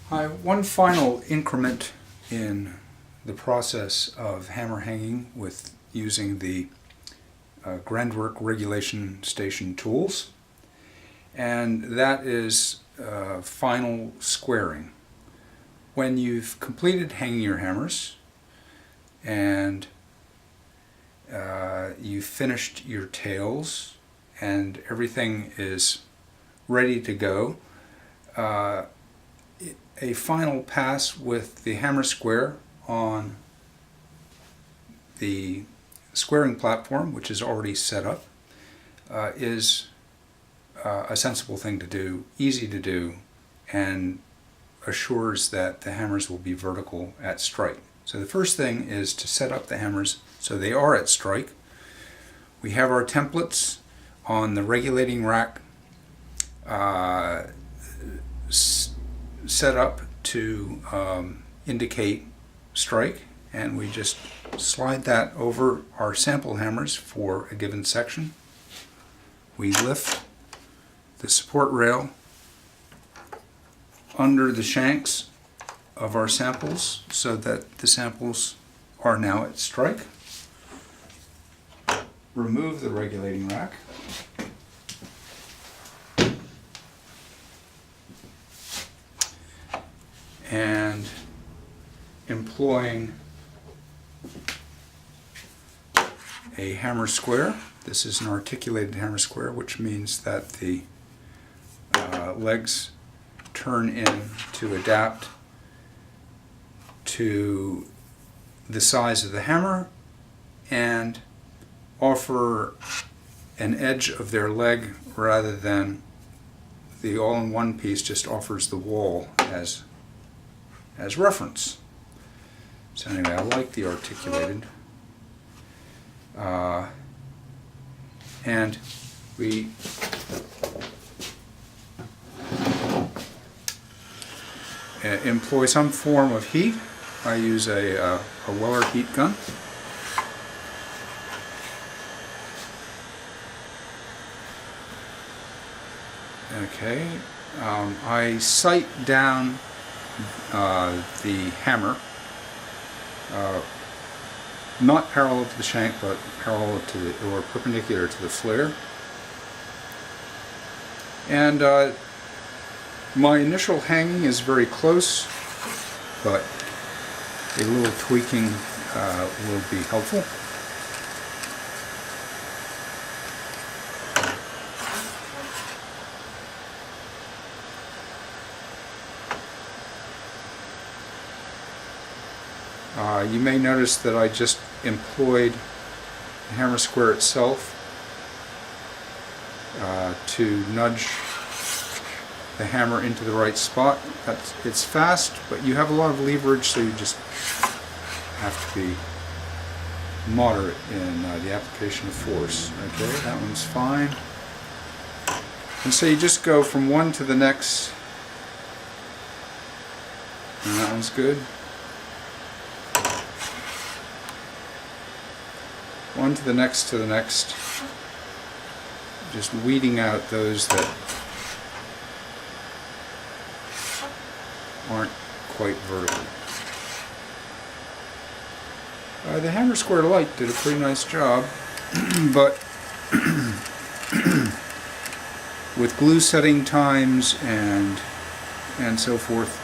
Hi, one final increment in the process of hammer hanging with using the Grandwork regulation station tools, and that is final squaring. When you've completed hanging your hammers and you've finished your tails and everything is ready to go, a final pass with the hammer square on the squaring platform, which is already set up, is a sensible thing to do, easy to do, and assures that the hammers will be vertical at strike. So the first thing is to set up the hammers so they are at strike. We have our templates on the regulating rack set up to indicate strike, and we just slide that over our sample hammers for a given section. We lift the support rail under the shanks of our samples so that the samples are now at strike. Remove the regulating rack. And employing a hammer square. This is an articulated hammer square, which means that the legs turn in to adapt to the size of the hammer and offer an edge of their leg rather than the all-in-one piece just offers the wall as reference. So anyway, I like the articulated. And we employ some form of heat. I use a Weller heat gun. Okay, I sight down the hammer, not parallel to the shank, but parallel to the, or perpendicular to the flare. And my initial hanging is very close, but a little tweaking will be helpful. You may notice that I just employed the hammer square itself to nudge the hammer into the right spot. It's fast, but you have a lot of leverage, so you just have to be moderate in the application of force. Okay, that one's fine. And so you just go from one to the next, and that one's good. One to the next, just weeding out those that aren't quite vertical. The hammer square light did a pretty nice job, but with glue setting times and so forth,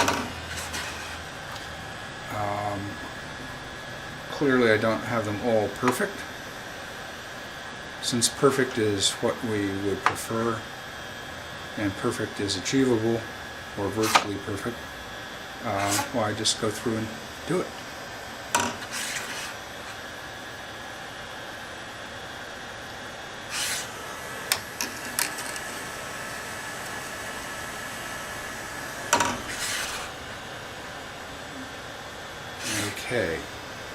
clearly I don't have them all perfect. Since perfect is what we would prefer, and perfect is achievable, or virtually perfect, well, I just go through and do it. Okay,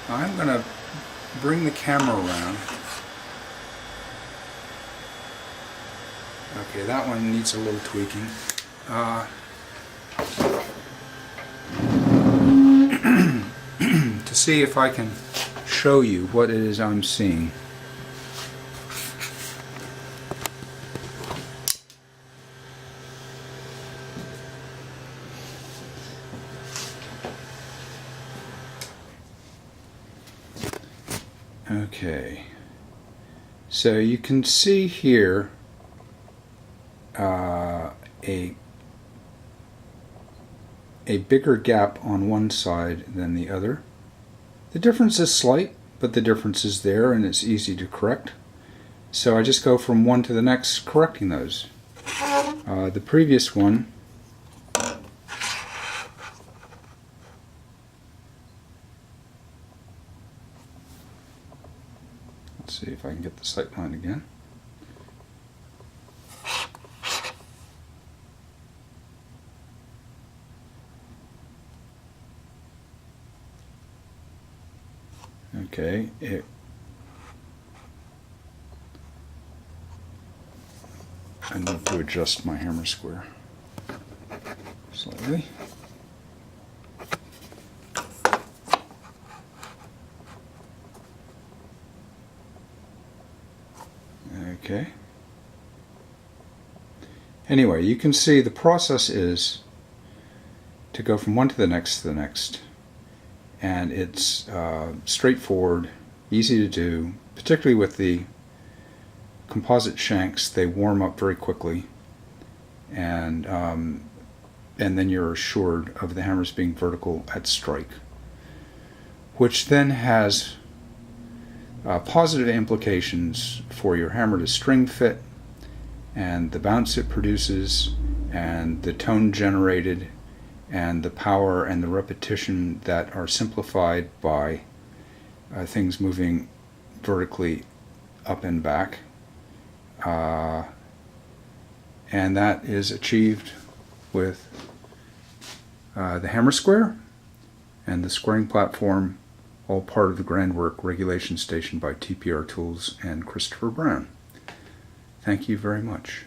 I'm going to bring the camera around. Okay, that one needs a little tweaking. To see if I can show you what it is I'm seeing. Okay, so you can see here a bigger gap on one side than the other. The difference is slight, but the difference is there and it's easy to correct. So I just go from one to the next correcting those. The previous one, let's see if I can get the sight line again. Okay, I need to adjust my hammer square slightly. Okay. Anyway, you can see the process is to go from one to the next to the next. And it's straightforward, easy to do, particularly with the composite shanks. They warm up very quickly, and then you're assured of the hammers being vertical at strike, which then has positive implications for your hammer to string fit, and the bounce it produces, and the tone generated, and the power and the repetition that are simplified by things moving vertically up and back. And that is achieved with the hammer square and the squaring platform, all part of the Grandwork Regulation Station by TPR Tools and Christopher Brown. Thank you very much.